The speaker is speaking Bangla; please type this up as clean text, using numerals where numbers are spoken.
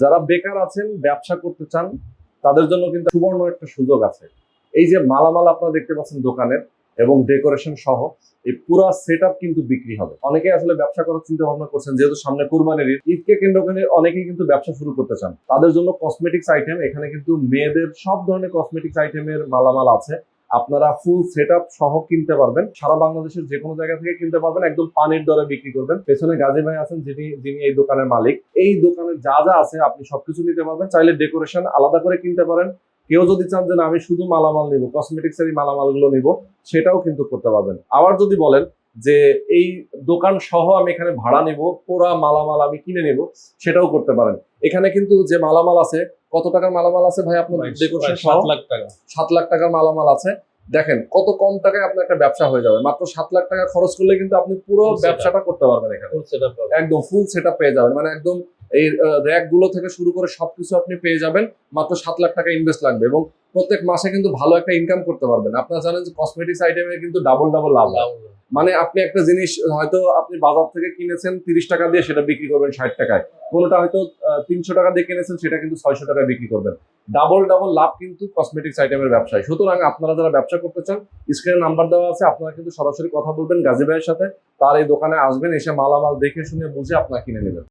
যারা বেকার আছেন, ব্যবসা করতে চান, তাদের জন্য কিন্তু সুবর্ণ একটা সুযোগ আছে। এই যে মালামাল আপনারা দেখতে পাচ্ছেন দোকানের এবং ডেকোরেশন সহ এই পুরো সেটআপ কিন্তু বিক্রি হবে। অনেকেই আসলে ব্যবসা করার চিন্তা ভাবনা করছেন, যেহেতু সামনে কুরবানির ঈদ, ঈদকে কেন্দ্র করে অনেকেই কিন্তু ব্যবসা শুরু করতে চান। তাদের জন্য কসমেটিক্স আইটেম, এখানে কিন্তু মেয়েদের সব ধরনের কসমেটিক্স আইটেমের মালামাল আছে। আপনারা ফুল সেটআপ সহ কিনতে পারবেন, সারা বাংলাদেশের যে কোনো জায়গা থেকে কিনতে পারবেন, একদম পানির দরে বিক্রি করবেন। পেছনে গাজী ভাই আছেন, যিনি এই দোকানের মালিক। এই দোকানে যা যা আছে আপনি সবকিছু নিতে পারবেন। চাইলে ডেকোরেশন আলাদা করে কিনতে পারেন। কেউ যদি চান যে না আমি শুধু মালামাল নিব, কসমেটিক্স এর মালামাল গুলো নিব, সেটাও কিন্তু করতে পারবেন। আবার যদি বলেন যে এই দোকান সহ আমি এখানে ভাড়া নিব, পুরা মালামাল আমি কিনে নিব, সেটাও করতে পারেন। এখানে কিন্তু যে মালামাল আছে, কত টাকার মালামাল আছে ভাই আপনার ডেকোরেশন সহ? 7 লাখ টাকা। 7 লাখ টাকার মালামাল আছে। দেখেন কত কম টাকায় আপনার একটা ব্যবসা হয়ে যাবে। মাত্র 7 লাখ টাকা খরচ করলে কিন্তু আপনি পুরো ব্যবসাটা করতে পারবেন এখানে। একদম ফুল সেটআপ পেয়ে যাবেন, মানে একদম এই র‍্যাক গুলো থেকে শুরু করে সবকিছু আপনি পেয়ে যাবেন। মাত্র 7 লাখ টাকা ইনভেস্ট লাগবে এবং প্রত্যেক মাসে কিন্তু ভালো একটা ইনকাম করতে পারবেন। আপনারা জানেন যে কসমেটিক্স আইটেমে কিন্তু ডাবল ডাবল লাভ হয়। মানে আপনি একটা জিনিস হয়তো আপনি বাজার থেকে কিনেছেন 30 টাকা দিয়ে, সেটা বিক্রি করবেন 60 টাকায়। কোনোটা হয়তো 300 টাকা দিয়ে কিনেছেন, সেটা কিন্তু 600 টাকায় বিক্রি করবেন। ডাবল ডাবল লাভ কিন্তু কসমেটিক্স আইটেমের ব্যবসায়। সুতরাং আপনারা যারা ব্যবসা করতে চান, স্ক্রিনে নাম্বার দেওয়া আছে, আপনারা কিন্তু সরাসরি কথা বলবেন গাজী ভাইয়ের সাথে। তার এই দোকানে আসবেন, এসে মালামাল দেখে শুনে বুঝে আপনারা কিনে নেবেন।